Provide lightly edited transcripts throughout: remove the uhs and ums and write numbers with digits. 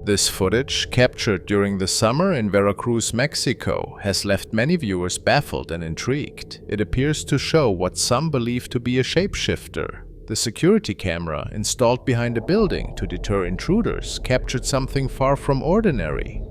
This footage, captured during the summer in Veracruz, Mexico, has left many viewers baffled and intrigued. It appears to show what some believe to be a shapeshifter. The security camera, installed behind a building to deter intruders, captured something far from ordinary.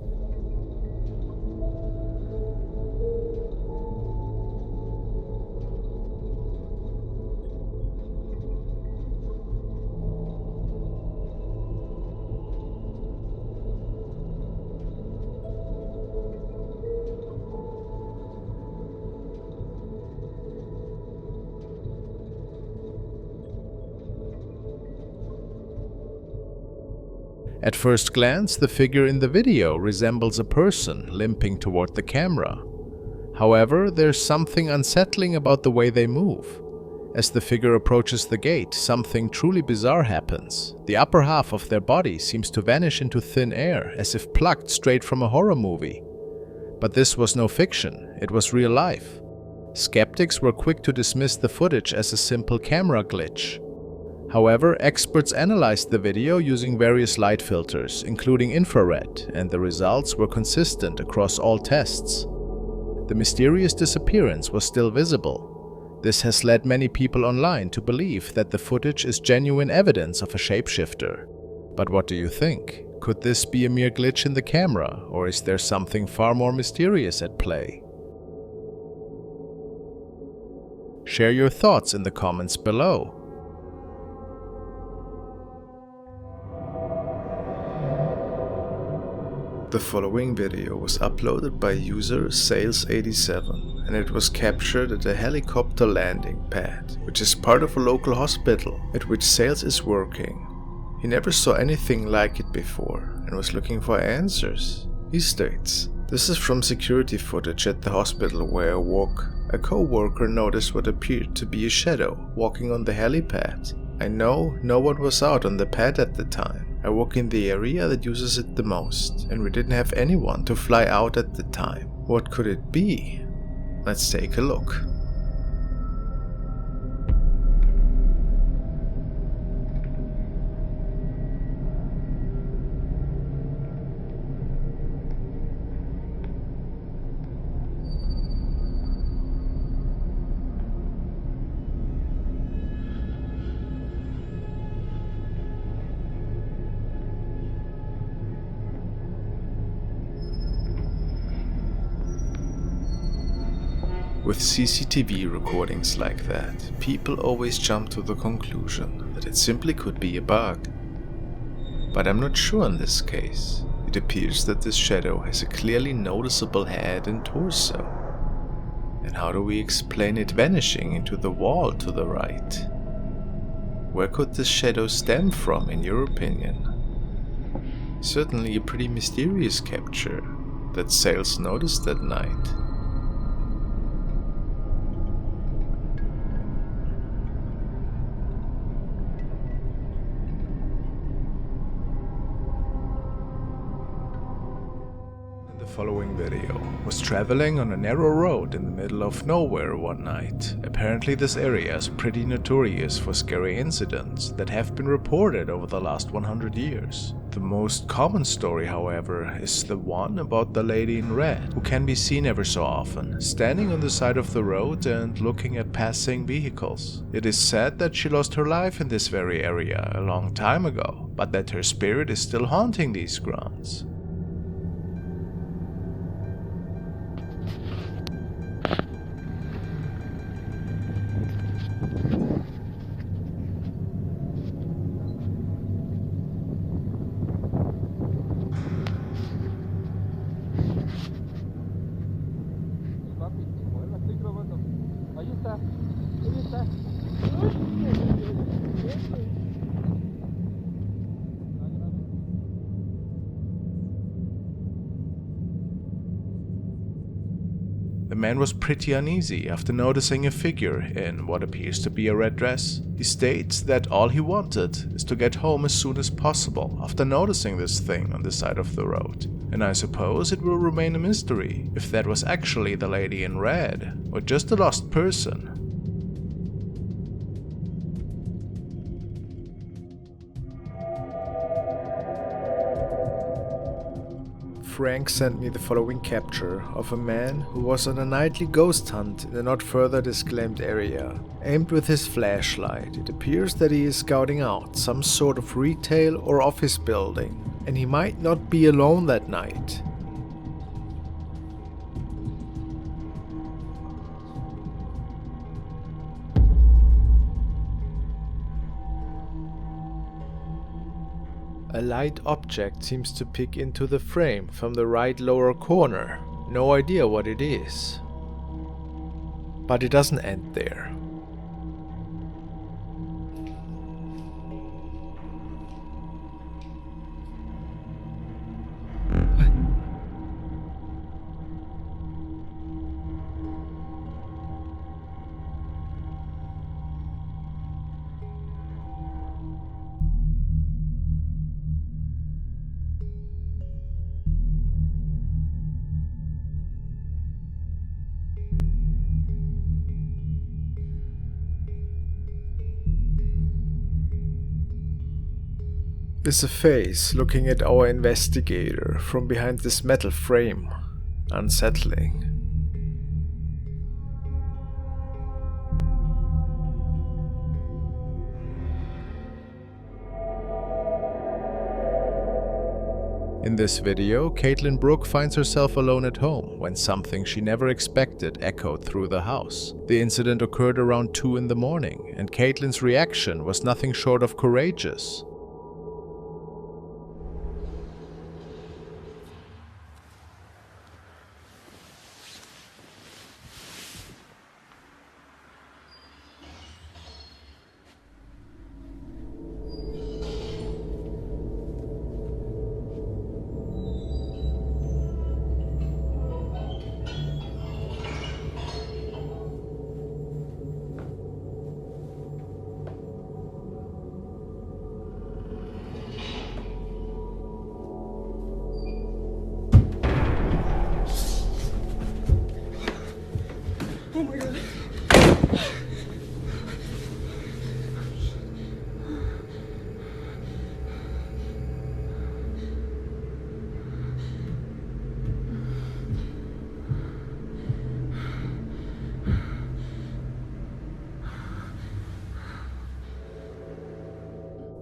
At first glance, the figure in the video resembles a person limping toward the camera. However, there's something unsettling about the way they move. As the figure approaches the gate, something truly bizarre happens. The upper half of their body seems to vanish into thin air, as if plucked straight from a horror movie. But this was no fiction, it was real life. Skeptics were quick to dismiss the footage as a simple camera glitch. However, experts analyzed the video using various light filters, including infrared, and the results were consistent across all tests. The mysterious disappearance was still visible. This has led many people online to believe that the footage is genuine evidence of a shapeshifter. But what do you think? Could this be a mere glitch in the camera, or is there something far more mysterious at play? Share your thoughts in the comments below. The following video was uploaded by user Sales87 and it was captured at a helicopter landing pad, which is part of a local hospital at which Sales is working. He never saw anything like it before and was looking for answers. He states, "This is from security footage at the hospital where a co-worker noticed what appeared to be a shadow walking on the helipad. I know no one was out on the pad at the time. I work in the area that uses it the most, and we didn't have anyone to fly out at the time. What could it be? Let's take a look." With CCTV recordings like that, people always jump to the conclusion that it simply could be a bug. But I'm not sure in this case. It appears that this shadow has a clearly noticeable head and torso. And how do we explain it vanishing into the wall to the right? Where could this shadow stem from, in your opinion? Certainly a pretty mysterious capture that Sales noticed that night. The following video was traveling on a narrow road in the middle of nowhere one night. Apparently this area is pretty notorious for scary incidents that have been reported over the last 100 years. The most common story, however, is the one about the lady in red, who can be seen ever so often, standing on the side of the road and looking at passing vehicles. It is said that she lost her life in this very area a long time ago, but that her spirit is still haunting these grounds. The man was pretty uneasy after noticing a figure in what appears to be a red dress. He states that all he wanted is to get home as soon as possible after noticing this thing on the side of the road. And I suppose it will remain a mystery if that was actually the lady in red or just a lost person. Frank sent me the following capture of a man who was on a nightly ghost hunt in a not further disclaimed area. Aimed with his flashlight, it appears that he is scouting out some sort of retail or office building, and he might not be alone that night. A light object seems to peek into the frame from the right lower corner. No idea what it is. But it doesn't end there. Is a face looking at our investigator from behind this metal frame. Unsettling. In this video, Caitlin Brooke finds herself alone at home when something she never expected echoed through the house. The incident occurred around 2 in the morning, and Caitlin's reaction was nothing short of courageous. Oh my god.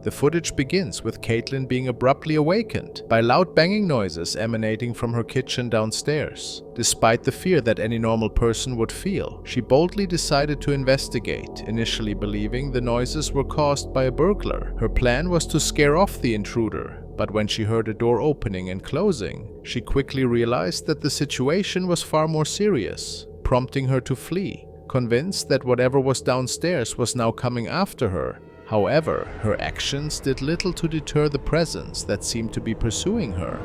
The footage begins with Caitlin being abruptly awakened by loud banging noises emanating from her kitchen downstairs. Despite the fear that any normal person would feel, she boldly decided to investigate, initially believing the noises were caused by a burglar. Her plan was to scare off the intruder, but when she heard a door opening and closing, she quickly realized that the situation was far more serious, prompting her to flee, convinced that whatever was downstairs was now coming after her. However, her actions did little to deter the presence that seemed to be pursuing her.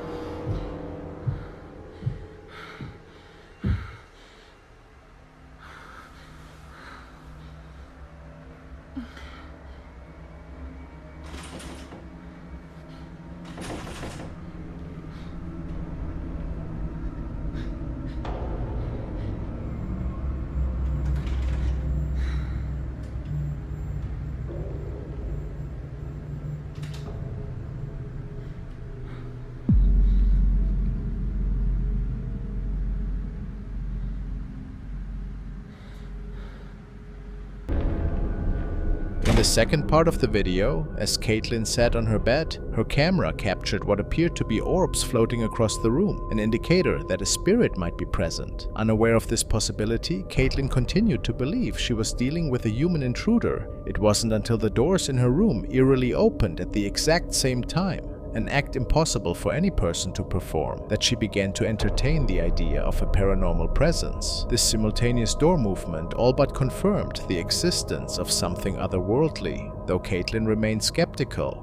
In the second part of the video, as Caitlin sat on her bed, her camera captured what appeared to be orbs floating across the room, an indicator that a spirit might be present. Unaware of this possibility, Caitlin continued to believe she was dealing with a human intruder. It wasn't until the doors in her room eerily opened at the exact same time, an act impossible for any person to perform, that she began to entertain the idea of a paranormal presence. This simultaneous door movement all but confirmed the existence of something otherworldly, though Caitlin remained skeptical.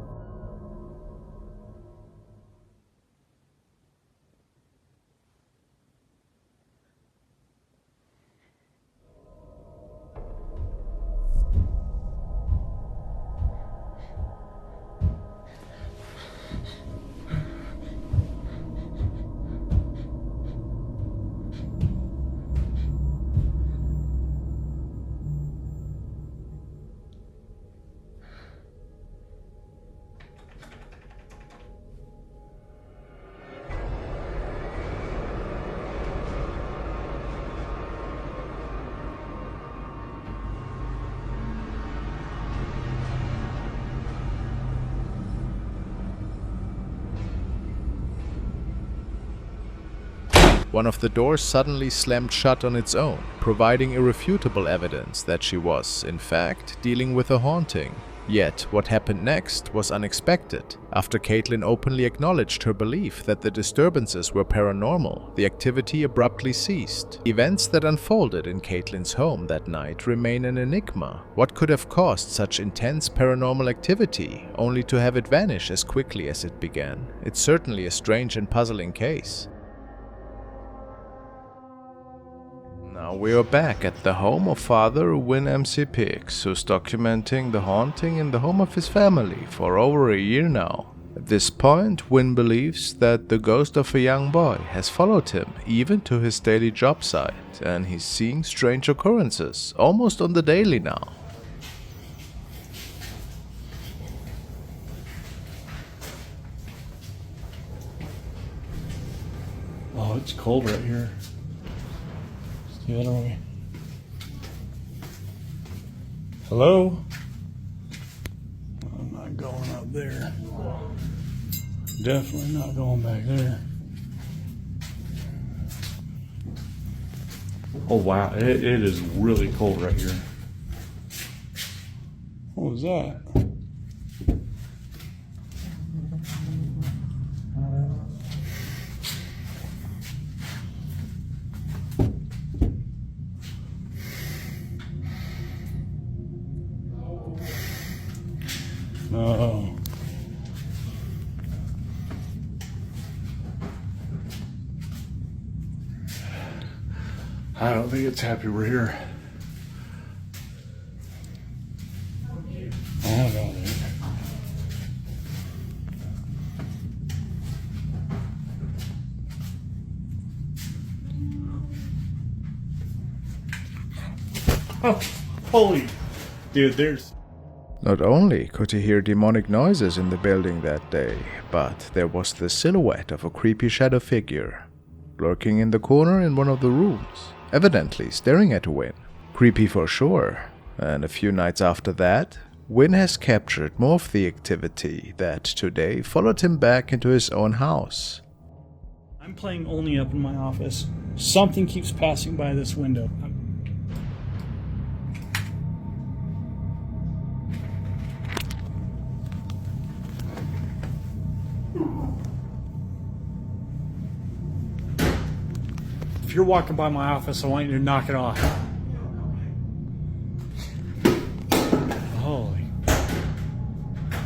One of the doors suddenly slammed shut on its own, providing irrefutable evidence that she was, in fact, dealing with a haunting. Yet, what happened next was unexpected. After Caitlin openly acknowledged her belief that the disturbances were paranormal, the activity abruptly ceased. Events that unfolded in Caitlin's home that night remain an enigma. What could have caused such intense paranormal activity, only to have it vanish as quickly as it began? It's certainly a strange and puzzling case. Now we are back at the home of Father Win MC Pix, who's documenting the haunting in the home of his family for over a year now. At this point, Win believes that the ghost of a young boy has followed him even to his daily job site, and he's seeing strange occurrences almost on the daily now. Oh, it's cold right here. See that over here? Hello? I'm not going up there. Definitely not going back there. Oh wow, it is really cold right here. What was that? No. I don't think it's happy we're here. I don't know, dude. Oh, holy. Dude, there's... Not only could he hear demonic noises in the building that day, but there was the silhouette of a creepy shadow figure lurking in the corner in one of the rooms, evidently staring at Win. Creepy for sure. And a few nights after that, Win has captured more of the activity that today followed him back into his own house. I'm playing only up in my office. Something keeps passing by this window. If you're walking by my office, I want you to knock it off. Holy.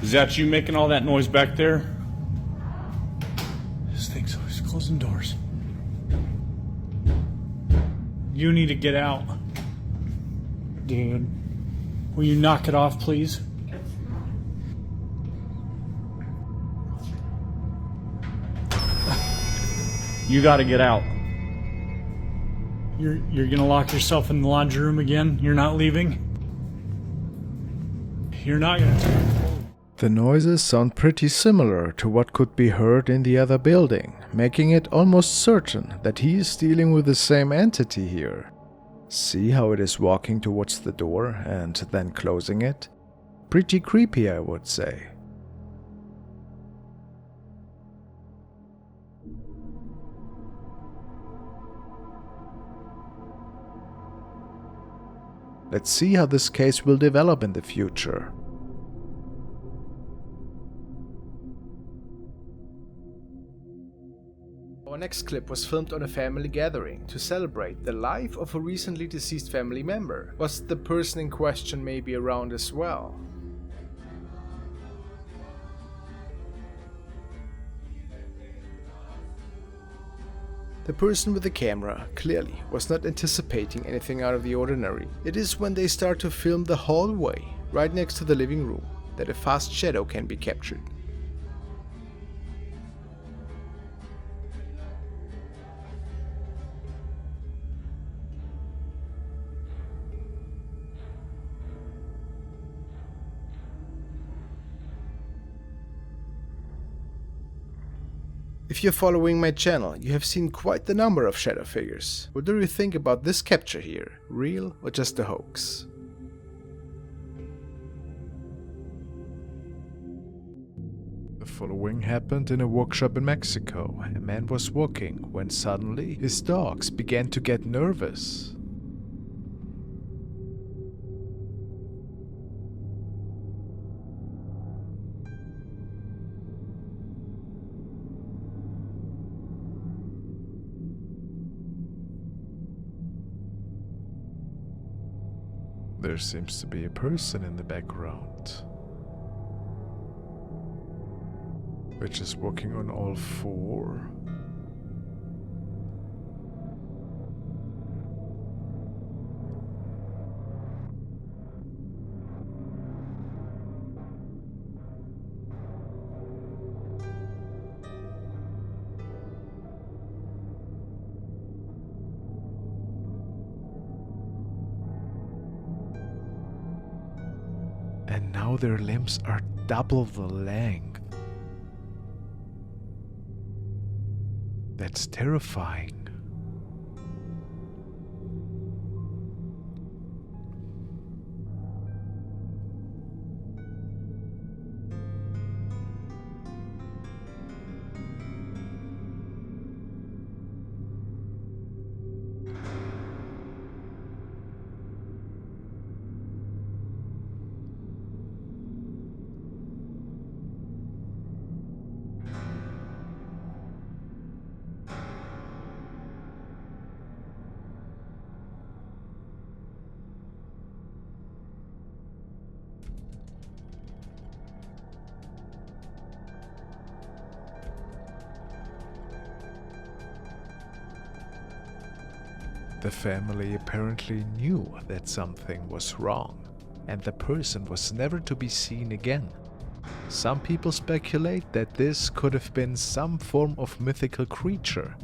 Is that you making all that noise back there? This thing's always closing doors. You need to get out. Dude. Will you knock it off, please? You gotta get out. You're gonna lock yourself in the laundry room again? You're not leaving? You're not gonna... The noises sound pretty similar to what could be heard in the other building, making it almost certain that he is dealing with the same entity here. See how it is walking towards the door and then closing it? Pretty creepy, I would say. Let's see how this case will develop in the future. Our next clip was filmed on a family gathering to celebrate the life of a recently deceased family member. Was the person in question maybe around as well? The person with the camera clearly was not anticipating anything out of the ordinary. It is when they start to film the hallway right next to the living room that a fast shadow can be captured. If you're following my channel, you have seen quite the number of shadow figures. What do you think about this capture here? Real or just a hoax? The The following happened in a workshop in Mexico. A man was walking when suddenly his dogs began to get nervous. There seems to be a person in the background, which is walking on all four. And now their limbs are double the length. That's terrifying. The family apparently knew that something was wrong, and the person was never to be seen again. Some people speculate that this could have been some form of mythical creature,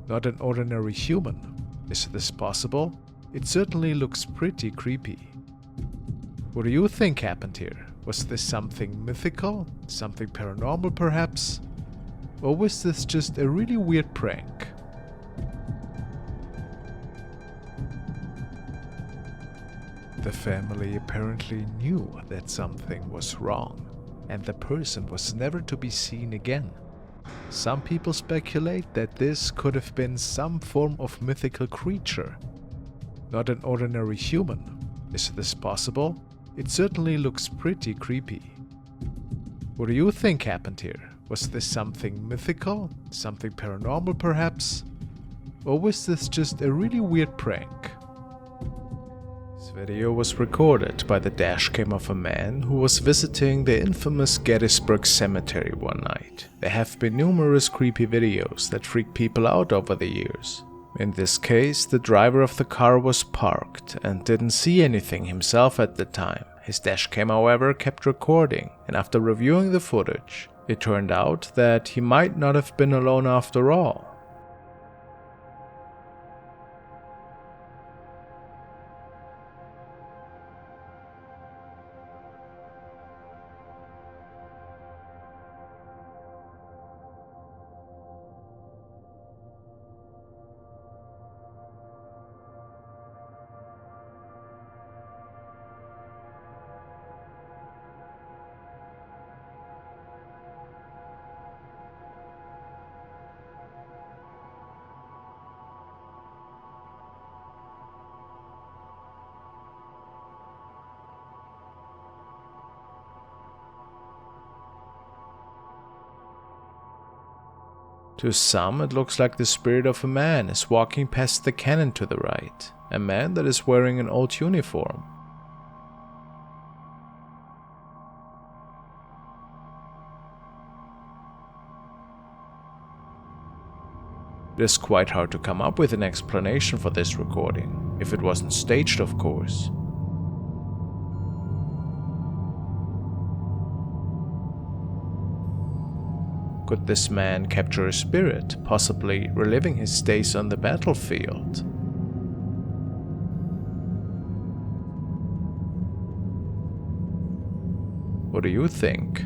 not an ordinary human. Is this possible? It certainly looks pretty creepy. What do you think happened here? Was this something mythical? Something paranormal perhaps? Or was this just a really weird prank? The family apparently knew that something was wrong, and the person was never to be seen again. Some people speculate that this could have been some form of mythical creature, not an ordinary human. Is this possible? It certainly looks pretty creepy. What do you think happened here? Was this something mythical? Something paranormal perhaps? Or was this just a really weird prank? This video was recorded by the dashcam of a man who was visiting the infamous Gettysburg Cemetery one night. There have been numerous creepy videos that freak people out over the years. In this case, the driver of the car was parked and didn't see anything himself at the time. His dashcam, however, kept recording, and after reviewing the footage, it turned out that he might not have been alone after all. To some, it looks like the spirit of a man is walking past the cannon to the right, a man that is wearing an old uniform. It is quite hard to come up with an explanation for this recording, if it wasn't staged, of course. Could this man capture a spirit, possibly reliving his days on the battlefield? What do you think?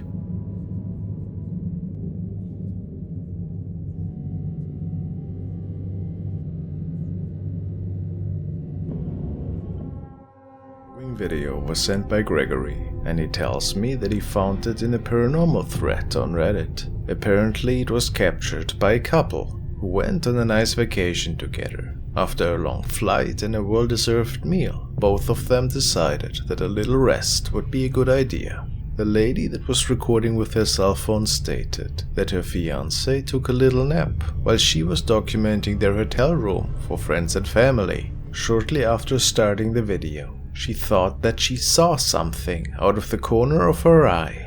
video was sent by Gregory, and he tells me that he found it in a paranormal thread on Reddit. Apparently it was captured by a couple who went on a nice vacation together. After a long flight and a well-deserved meal, both of them decided that a little rest would be a good idea. The lady that was recording with her cell phone stated that her fiancé took a little nap while she was documenting their hotel room for friends and family. Shortly after starting the video, she thought that she saw something out of the corner of her eye.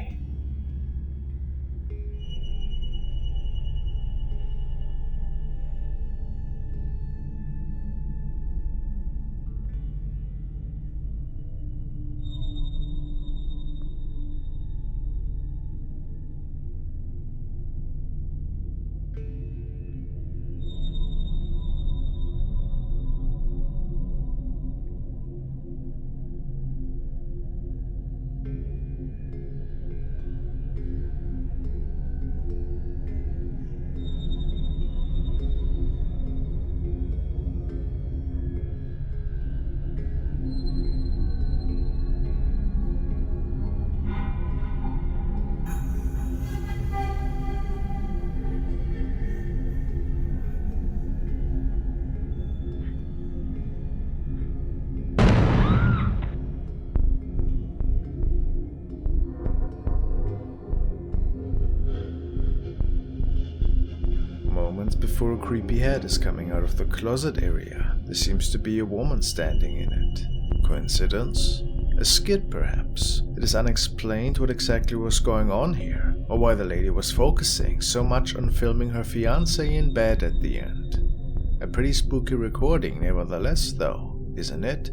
Moments before a creepy head is coming out of the closet area, there seems to be a woman standing in it. Coincidence? A skid perhaps? It is unexplained what exactly was going on here, or why the lady was focusing so much on filming her fiancé in bed at the end. A pretty spooky recording nevertheless though, isn't it?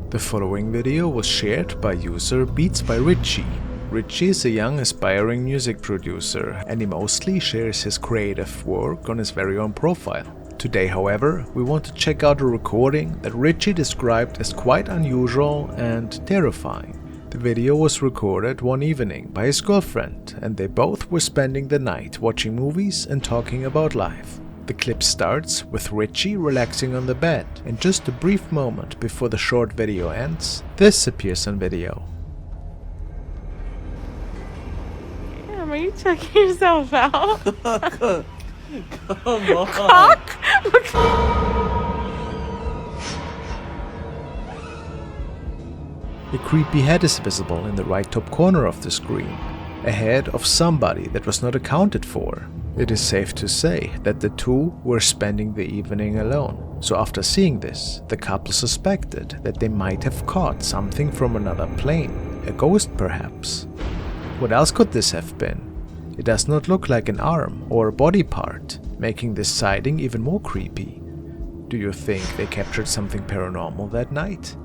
The following video was shared by user Beats by Richie. Richie is a young aspiring music producer and he mostly shares his creative work on his very own profile. Today, however, we want to check out a recording that Richie described as quite unusual and terrifying. The video was recorded one evening by his girlfriend and they both were spending the night watching movies and talking about life. The clip starts with Richie relaxing on the bed, and just a brief moment before the short video ends, this appears on video. Damn, are you checking yourself out? Come on. Cock? A creepy head is visible in the right top corner of the screen, a head of somebody that was not accounted for. It is safe to say that the two were spending the evening alone, so after seeing this, the couple suspected that they might have caught something from another plane, a ghost perhaps. What else could this have been? It does not look like an arm or a body part, making this sighting even more creepy. Do you think they captured something paranormal that night?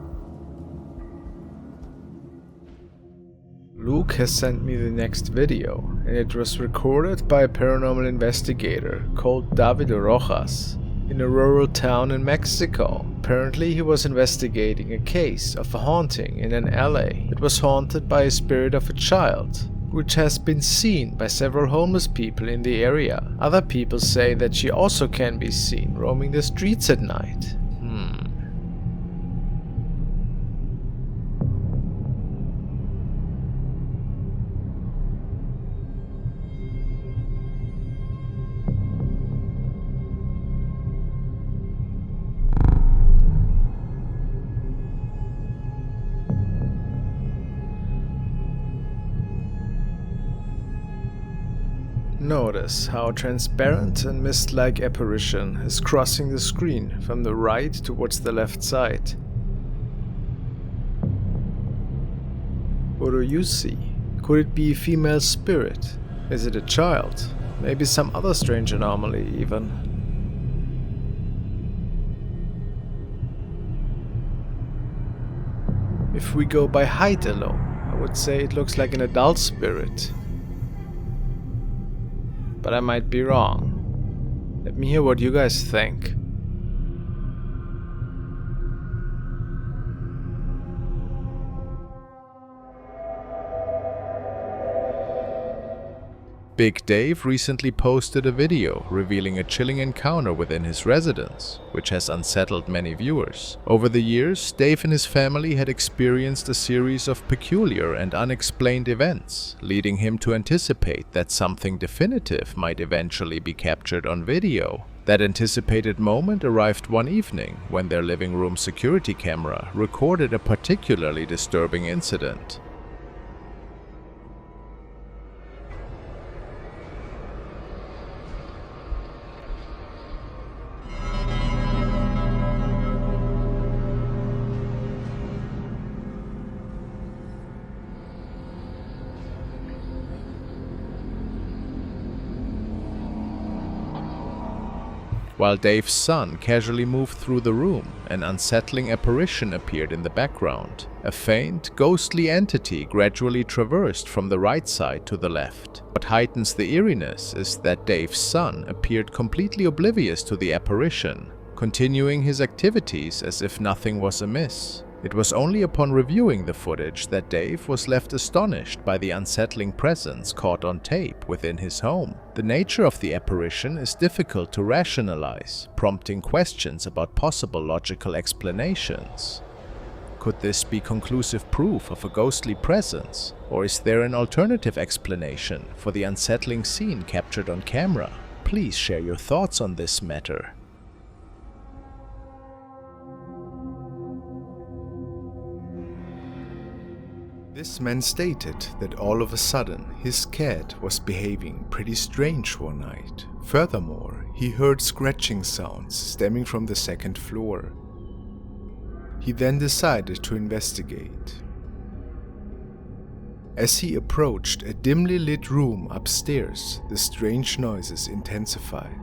Luke has sent me the next video, and it was recorded by a paranormal investigator called David Rojas in a rural town in Mexico. Apparently he was investigating a case of a haunting in an alley that was haunted by a spirit of a child, which has been seen by several homeless people in the area. Other people say that she also can be seen roaming the streets at night. Notice how a transparent and mist-like apparition is crossing the screen from the right towards the left side. What do you see? Could it be a female spirit? Is it a child? Maybe some other strange anomaly even. If we go by height alone, I would say it looks like an adult spirit. But I might be wrong. Let me hear what you guys think. Big Dave recently posted a video revealing a chilling encounter within his residence, which has unsettled many viewers. Over the years, Dave and his family had experienced a series of peculiar and unexplained events, leading him to anticipate that something definitive might eventually be captured on video. That anticipated moment arrived one evening when their living room security camera recorded a particularly disturbing incident. While Dave's son casually moved through the room, an unsettling apparition appeared in the background. A faint, ghostly entity gradually traversed from the right side to the left. What heightens the eeriness is that Dave's son appeared completely oblivious to the apparition, continuing his activities as if nothing was amiss. It was only upon reviewing the footage that Dave was left astonished by the unsettling presence caught on tape within his home. The nature of the apparition is difficult to rationalize, prompting questions about possible logical explanations. Could this be conclusive proof of a ghostly presence, or is there an alternative explanation for the unsettling scene captured on camera? Please share your thoughts on this matter. This man stated that all of a sudden his cat was behaving pretty strange one night. Furthermore, he heard scratching sounds stemming from the second floor. He then decided to investigate. As he approached a dimly lit room upstairs, the strange noises intensified.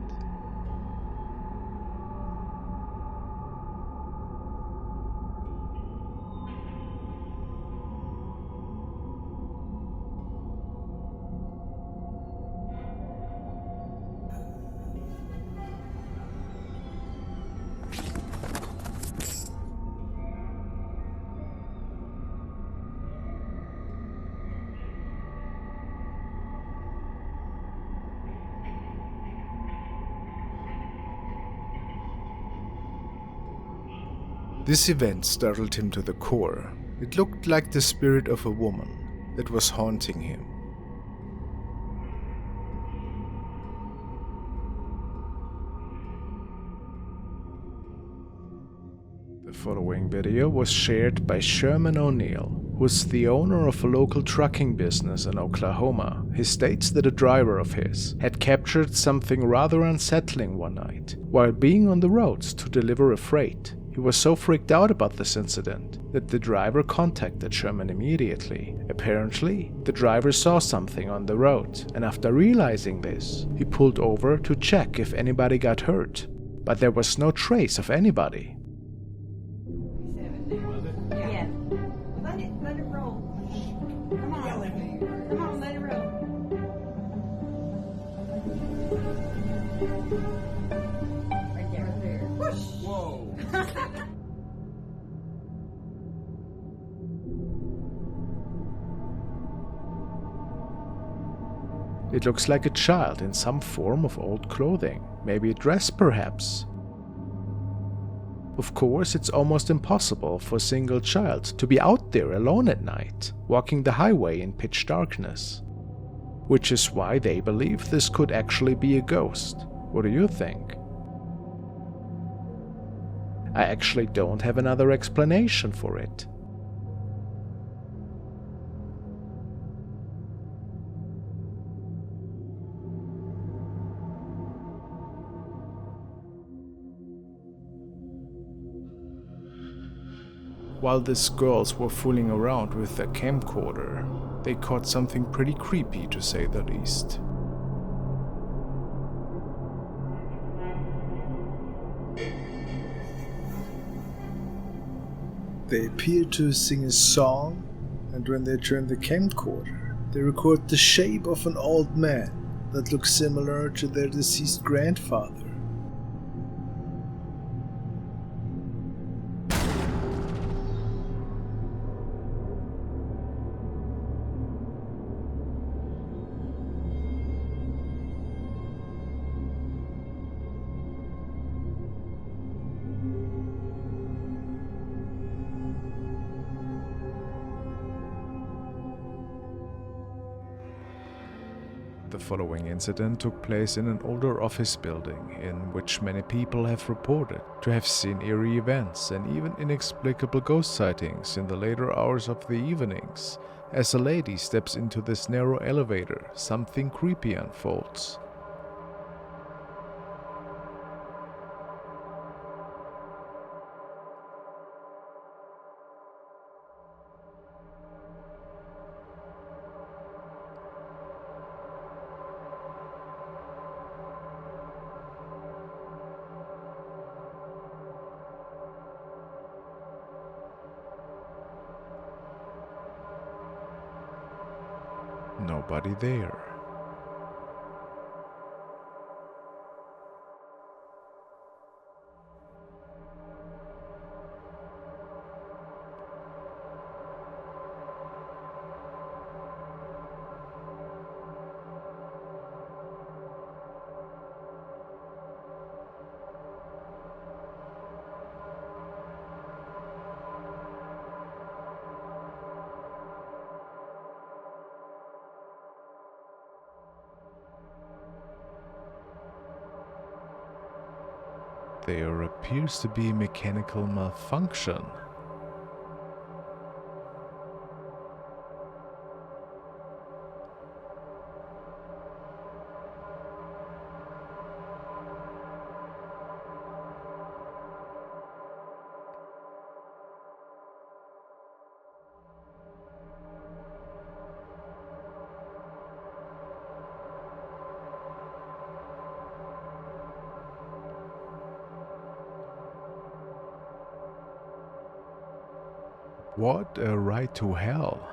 This event startled him to the core. It looked like the spirit of a woman that was haunting him. The following video was shared by Sherman O'Neill, who is the owner of a local trucking business in Oklahoma. He states that a driver of his had captured something rather unsettling one night while being on the roads to deliver a freight. He was so freaked out about this incident that the driver contacted Sherman immediately. Apparently, the driver saw something on the road, and after realizing this, he pulled over to check if anybody got hurt, but there was no trace of anybody. Yeah. Let it roll. Come on, let it roll. Right there. Whoosh. Whoa. It looks like a child in some form of old clothing, maybe a dress perhaps. Of course, it's almost impossible for a single child to be out there alone at night, walking the highway in pitch darkness. Which is why they believe this could actually be a ghost. What do you think? I actually don't have another explanation for it. While these girls were fooling around with their camcorder, they caught something pretty creepy, to say the least. They appear to sing a song, and when they turn the camcorder, they record the shape of an old man that looks similar to their deceased grandfather. The following incident took place in an older office building in which many people have reported to have seen eerie events and even inexplicable ghost sightings in the later hours of the evenings. As a lady steps into this narrow elevator, something creepy unfolds. Nobody there. There appears to be mechanical malfunction. What a ride to hell.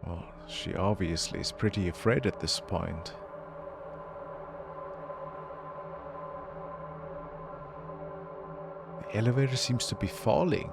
Well, she obviously is pretty afraid at this point. The elevator seems to be falling.